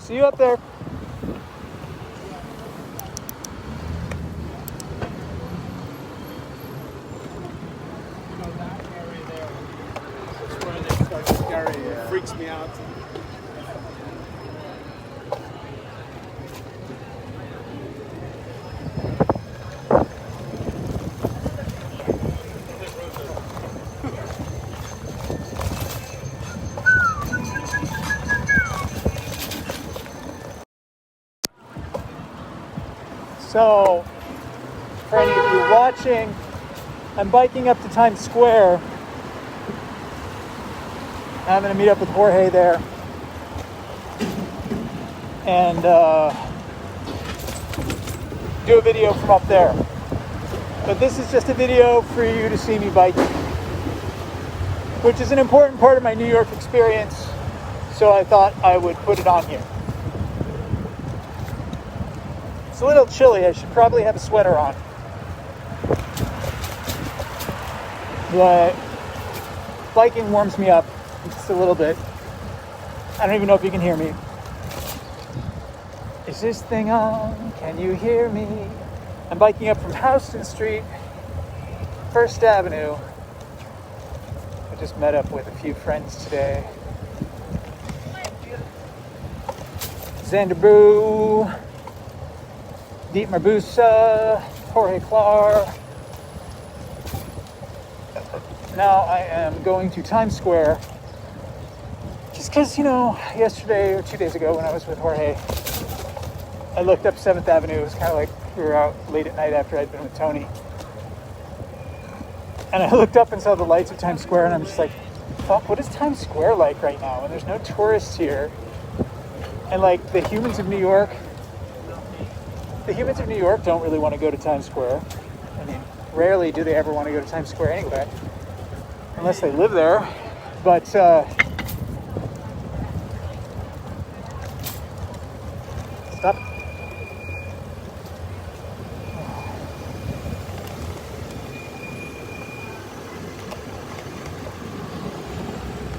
See you up there. That area there, that's where they start scary. It freaks me out. So, for any of you watching, I'm biking up to Times Square. I'm going to meet up with Jorge there. And do a video from up there. But this is just a video for you to see me biking, which is an important part of my New York experience. So I thought I would put it on here. It's a little chilly. I should probably have a sweater on. But biking warms me up just a little bit. I don't even know if you can hear me. Is this thing on? Can you hear me? I'm biking up from Houston Street, First Avenue. I just met up with a few friends today. Xander Boo, Deep Marbusa, Jorge Clar. Now I am going to Times Square just because, yesterday or 2 days ago when I was with Jorge, I looked up 7th Avenue. It was kind of like we were out late at night after I'd been with Tony. And I looked up and saw the lights of Times Square and I'm just like, fuck, what is Times Square like right now? And there's no tourists here. And like the humans of New York don't really want to go to Times Square. I mean, rarely do they ever want to go to Times Square anyway, unless they live there. But stop.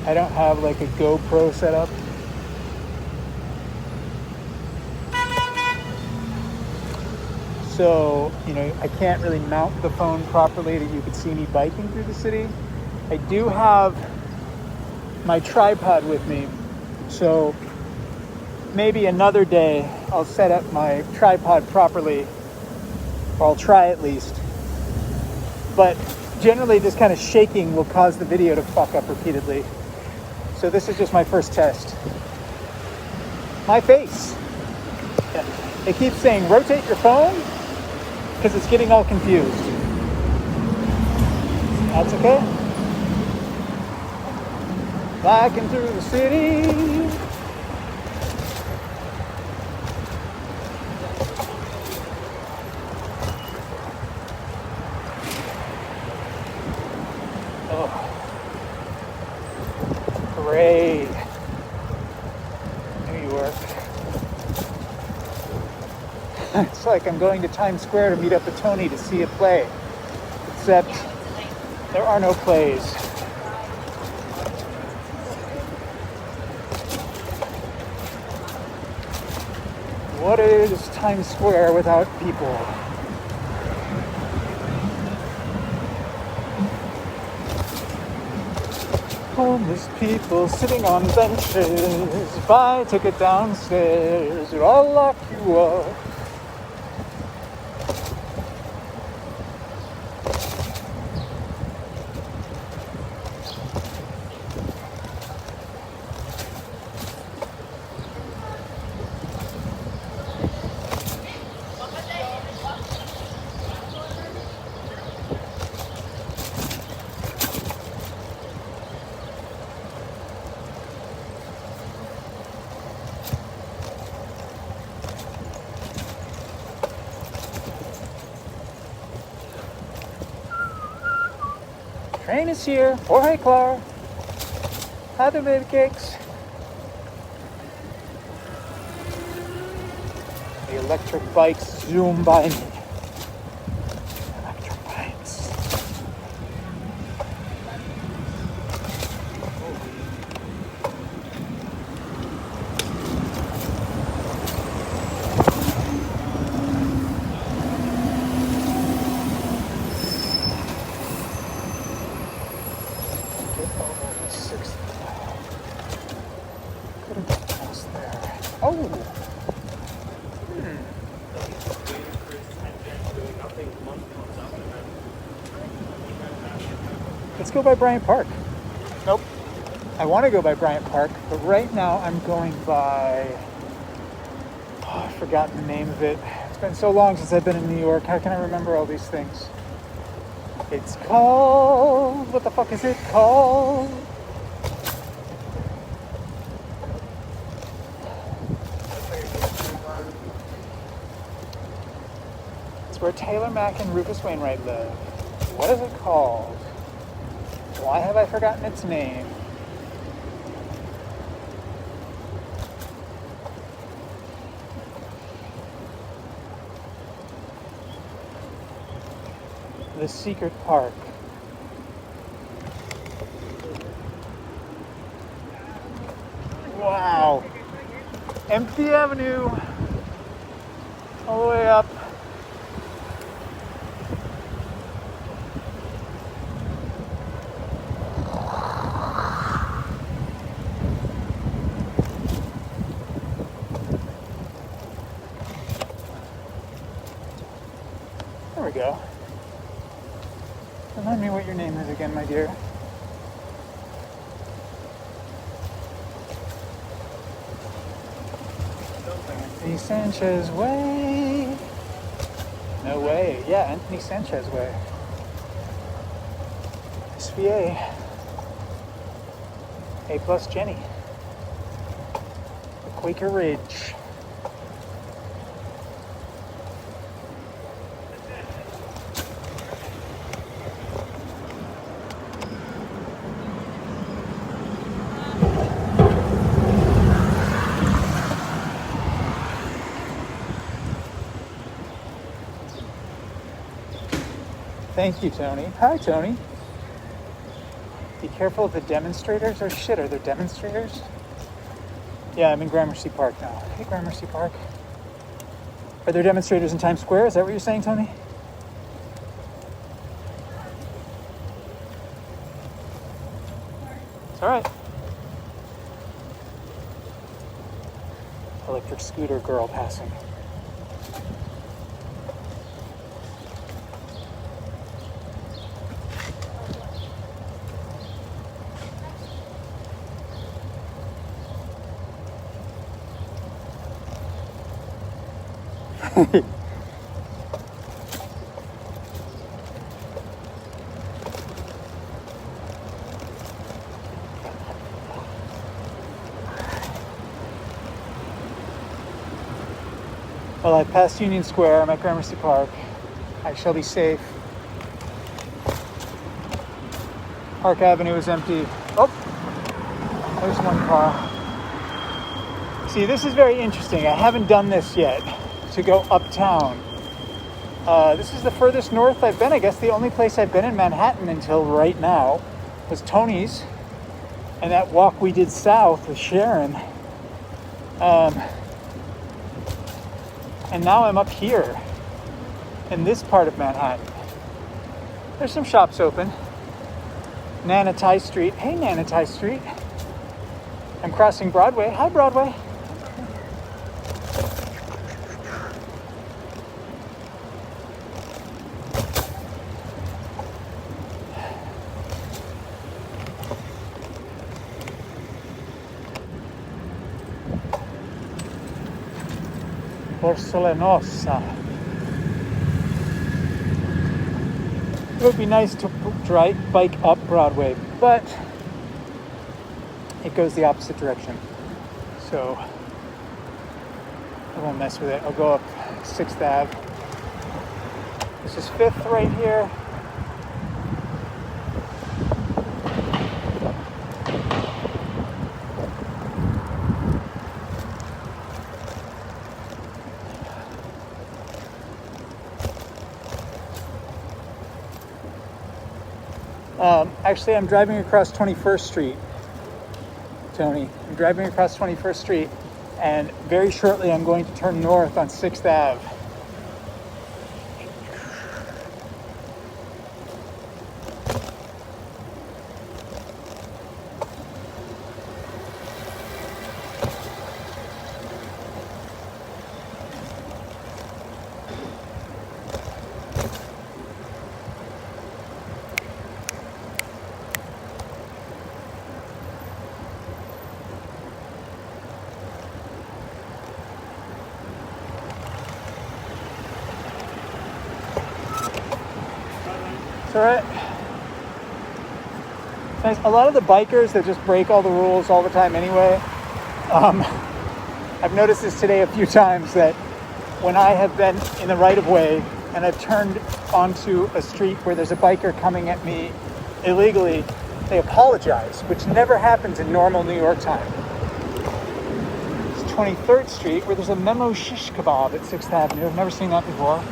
I don't have like a GoPro set up. So, I can't really mount the phone properly that you could see me biking through the city. I do have my tripod with me. So maybe another day I'll set up my tripod properly, or I'll try at least. But generally this kind of shaking will cause the video to fuck up repeatedly. So this is just my first test. My face. It keeps saying rotate your phone because it's getting all confused. That's okay. Biking through the city. Parade. New York. It's like I'm going to Times Square to meet up with Tony to see a play. Except there are no plays. What is Times Square without people? Homeless people sitting on benches. If I took it downstairs, it'd all lock you up. Train is here. Jorge Clar. Hi there, baby cakes. The electric bikes zoom by me. Electric bikes. Oh, let's go by Bryant Park. Nope. I want to go by Bryant Park, but right now I'm going by... Oh, I've forgotten the name of it. It's been so long since I've been in New York. How can I remember all these things? It's called... What the fuck is it called? It's where Taylor Mack and Rufus Wainwright live. What is it called? Why have I forgotten its name? The Secret Park. Wow. Empty Avenue. All the way up. There we go. Remind me what your name is again, my dear. Anthony Sanchez Way. No way. Yeah, Anthony Sanchez Way. SVA. A plus Jenny. The Quaker Ridge. Thank you, Tony. Hi, Tony. Be careful of the demonstrators. Oh shit, are there demonstrators? Yeah, I'm in Gramercy Park now. Hey, Gramercy Park. Are there demonstrators in Times Square? Is that what you're saying, Tony? It's all right. Electric scooter girl passing. Well, I passed Union Square. I'm at Gramercy Park. I shall be safe. Park Avenue is empty. Oh, there's one car. See, this is very interesting. I haven't done this yet, to go uptown. This is the furthest north I've been. I guess the only place I've been in Manhattan until right now was Tony's, and that walk we did south with Sharon. And now I'm up here in this part of Manhattan. There's some shops open. Nanatai Street. Hey, Nanatai Street. I'm crossing Broadway. Hi, Broadway. Porcelanosa. It would be nice to bike up Broadway, but it goes the opposite direction. So I won't mess with it. I'll go up 6th Ave. This is 5th right here. Actually, I'm driving across 21st Street, Tony. I'm driving across 21st Street, and very shortly I'm going to turn north on 6th Ave. all right. Nice. A lot of the bikers that just break all the rules all the time anyway. I've noticed this today a few times that when I have been in the right of way and I've turned onto a street where there's a biker coming at me illegally, they apologize, which never happens in normal New York time. It's 23rd Street where there's a Memo Shish Kebab at 6th Avenue. I've never seen that before.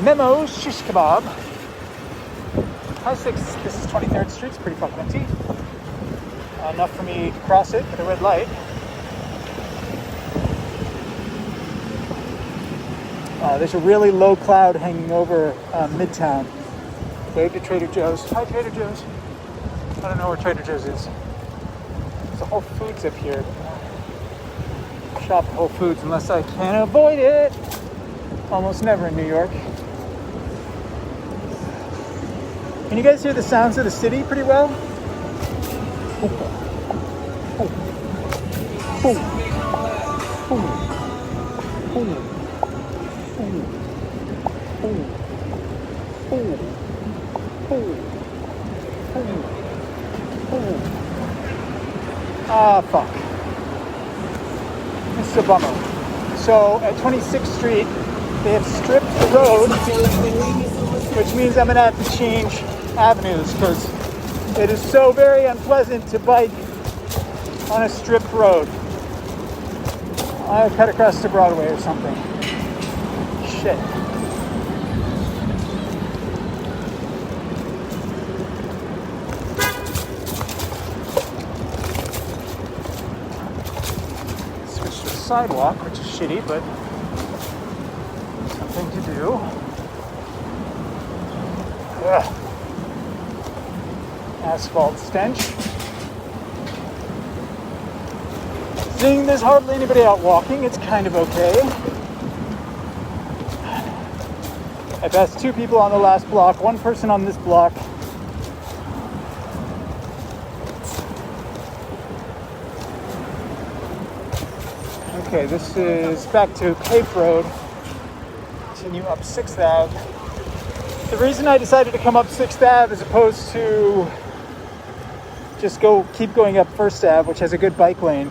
Memo Shish Kebab. Hi, 6th. This is 23rd Street. It's pretty fucking empty. Enough for me to cross it with a red light. There's a really low cloud hanging over Midtown. Wave to Trader Joe's. Hi, Trader Joe's. I don't know where Trader Joe's is. There's a Whole Foods up here. Shop at Whole Foods unless I can avoid it. Almost never in New York. Can you guys hear the sounds of the city pretty well? Ah, fuck. This is a bummer. So at 26th Street, they have stripped the road, which means I'm gonna have to change avenues because it is so very unpleasant to bike on a stripped road. I'll cut across to Broadway or something. Shit. Switch to the sidewalk, which is shitty, but something to do. Ugh. Asphalt stench. Seeing there's hardly anybody out walking, it's kind of okay. I passed 2 people on the last block, 1 person on this block. Okay, this is back to Cape Road. Continue up 6th Ave. The reason I decided to come up 6th Ave as opposed to just keep going up 1st Ave, which has a good bike lane,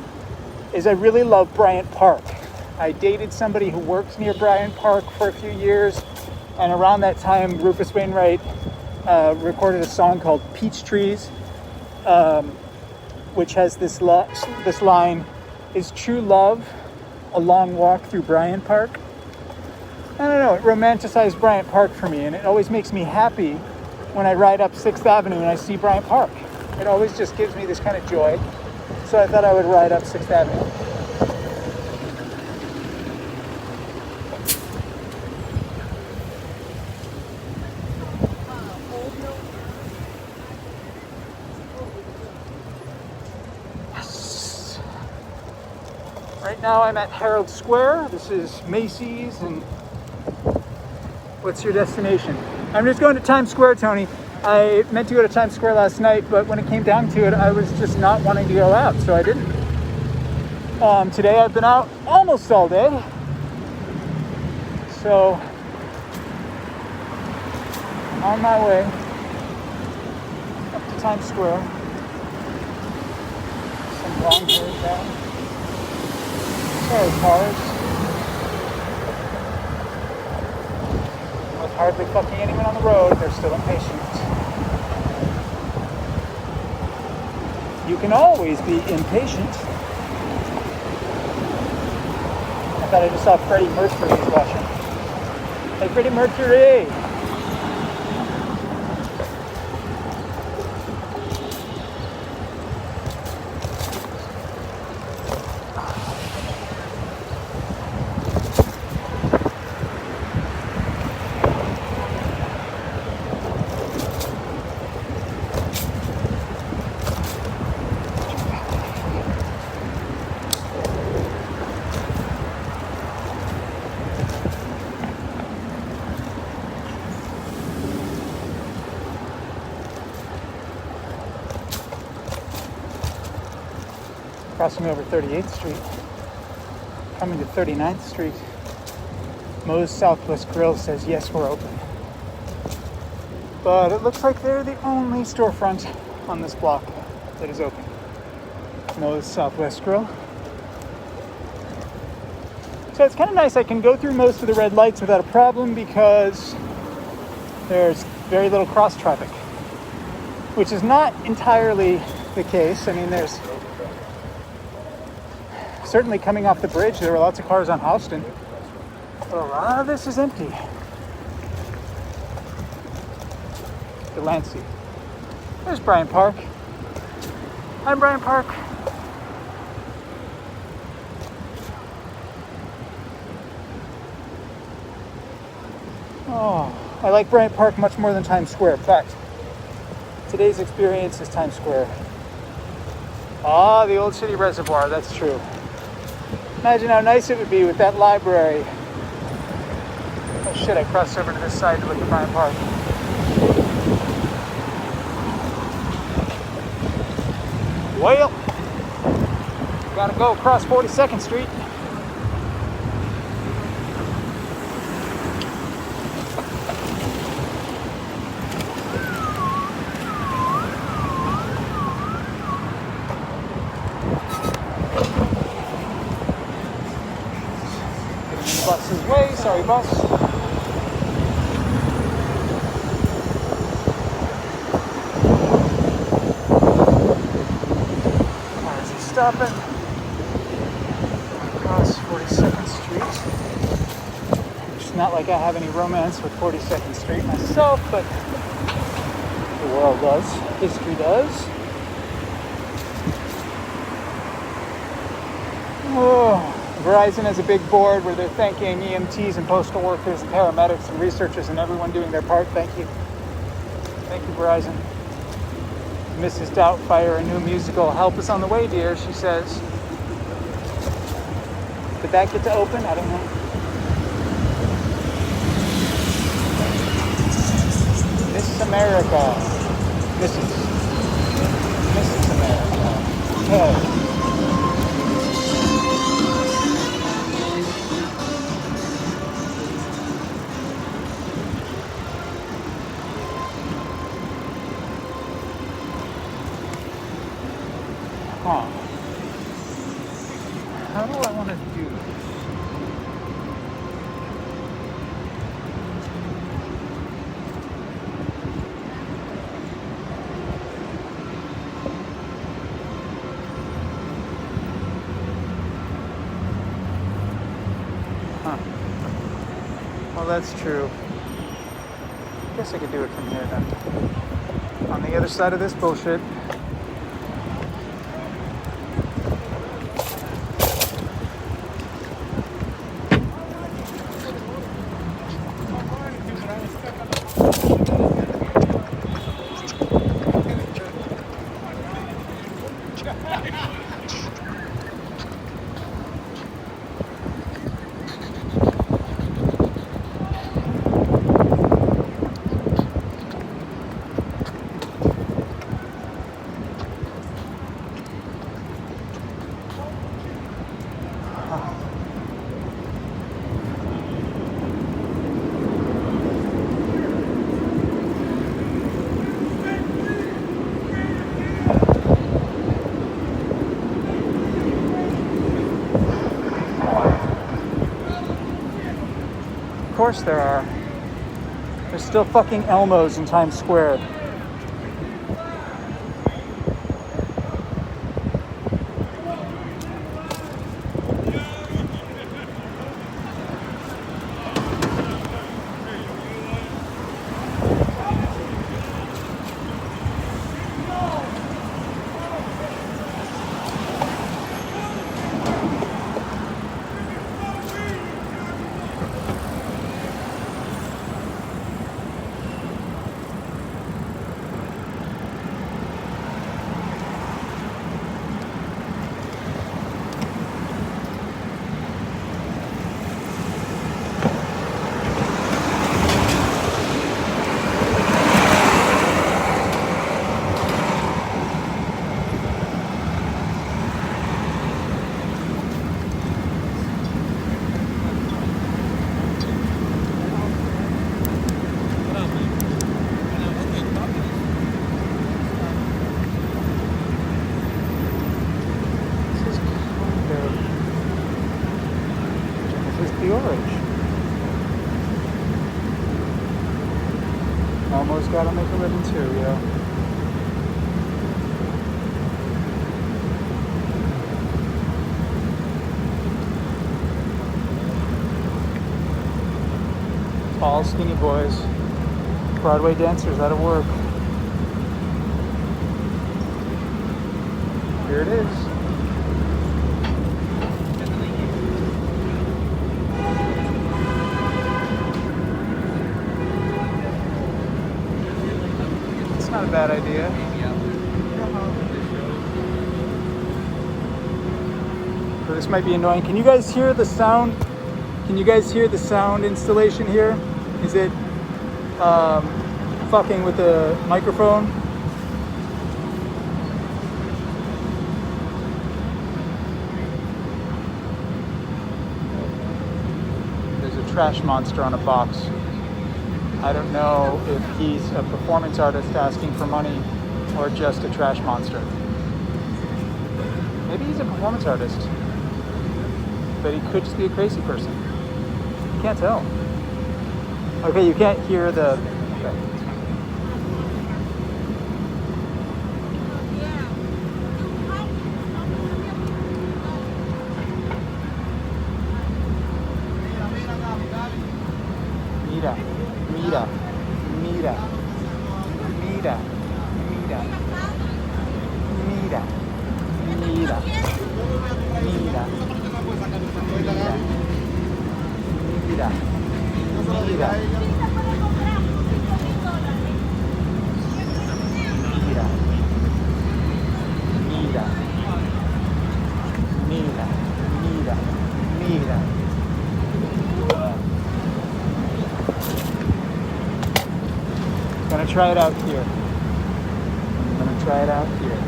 is I really love Bryant Park. I dated somebody who worked near Bryant Park for a few years, and around that time, Rufus Wainwright recorded a song called Peach Trees, which has this line, "Is true love a long walk through Bryant Park?" I don't know, it romanticized Bryant Park for me, and it always makes me happy when I ride up 6th Avenue and I see Bryant Park. It always just gives me this kind of joy. So I thought I would ride up 6th Avenue. Yes. Right now I'm at Herald Square. This is Macy's, and what's your destination? I'm just going to Times Square, Tony. I meant to go to Times Square last night, but when it came down to it, I was just not wanting to go out, so I didn't. Today I've been out almost all day. So, I'm on my way up to Times Square. Some long hairs down. Sorry, cars. With hardly fucking anyone on the road, they're still impatient. You can always be impatient. I thought I just saw Freddie Mercury was watching. Hey, Freddie Mercury! Crossing over 38th Street, coming to 39th Street. Moe's Southwest Grill says, yes, we're open. But it looks like they're the only storefront on this block that is open. Moe's Southwest Grill. So it's kind of nice. I can go through most of the red lights without a problem because there's very little cross traffic, which is not entirely the case. I mean, there's certainly coming off the bridge, there were lots of cars on Houston, but a lot of this is empty. Delancey. There's Bryant Park. Hi, Bryant Park. Oh, I like Bryant Park much more than Times Square. In fact, today's experience is Times Square. Ah, the Old City Reservoir, that's true. Imagine how nice it would be with that library. Oh shit, I crossed over to this side to look at Bryant Park. Well, gotta go across 42nd Street. Bus's way, sorry bus. Why is he stopping? Across 42nd Street. It's not like I have any romance with 42nd Street myself, but the world does. History does. Oh. Verizon has a big board where they're thanking EMTs and postal workers and paramedics and researchers and everyone doing their part. Thank you. Thank you, Verizon. Mrs. Doubtfire, a new musical. Help is on the way, dear, she says. Did that get to open? I don't know. Miss America. Mrs. America. Okay. How do I want to do this? Huh. Well, that's true. I guess I could do it from here then. On the other side of this bullshit. Of course there are. There's still fucking Elmos in Times Square. is Peorage. Almost gotta make a living too, yeah. Tall, skinny boys. Broadway dancers out of work. Here it is. It's not a bad idea. So this might be annoying. Can you guys hear the sound? Can you guys hear the sound installation here? Is it fucking with the microphone? There's a trash monster on a box. I don't know if he's a performance artist asking for money or just a trash monster. Maybe he's a performance artist, but he could just be a crazy person. You can't tell. Okay, you can't hear the... Okay. Mira, mira, mira, mira, mira, mira, mira, mira, mira, mira, mira, mira, mira. Gonna try it out here. I'm gonna try it out here.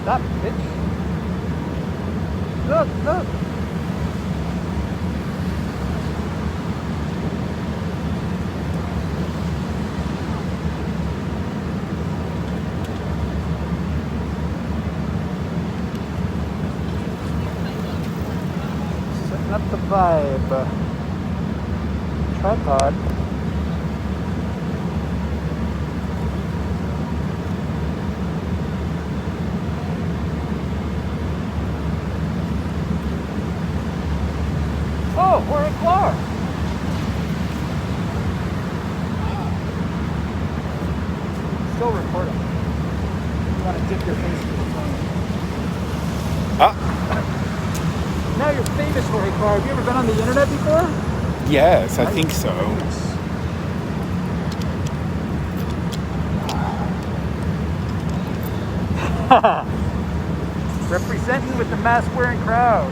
Stop, bitch. Look, look. Setting up the vibe. Tripod. Oh, we're at Clark. Still recording. You want to dip your face into the phone. Now you're famous, Jorge Clark. Have you ever been on the internet before? Yes, I think so. Representing with the mask-wearing crowd.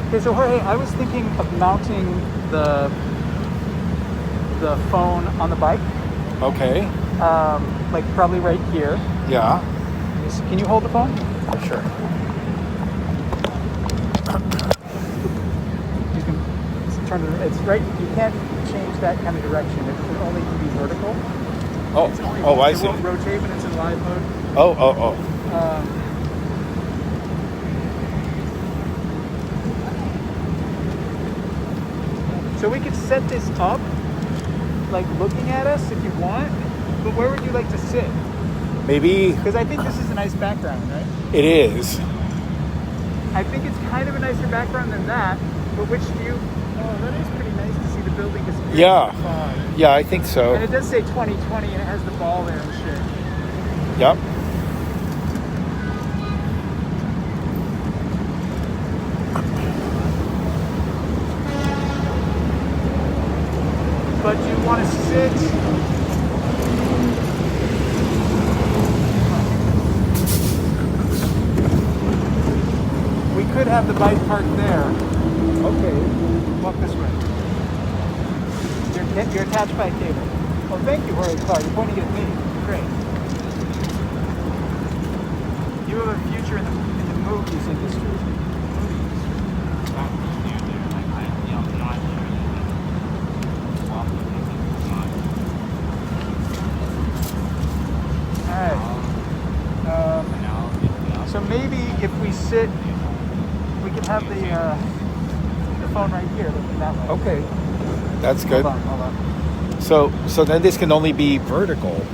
Okay, so Jorge, I was thinking of mounting the phone on the bike, Okay. like probably right here. Yeah. Can you hold the phone? Sure. You can turn it. It's right. You can't change that kind of direction. It can only be vertical. I It see. won't rotate when it's in live mode. Oh. So we could set this up, like looking at us if you want, but where would you like to sit? Maybe Because I think this is a nice background, right? it is. I think it's kind of a nicer background than that, but which do you... Oh, that is pretty nice to see the building disappear. Yeah. In the fog. Yeah, I think so. And it does say 2020 and it has the ball there and shit. Yep. But you want to sit have the bike parked there. Okay. Walk this way. You're attached by a cable. Oh, thank you, Rory Clark. You're pointing at me. Great. You have a future in the movies industry. Alright. So maybe if we sit, we can have the phone right here, looking that way. Okay. That's good. Hold on. So then this can only be vertical.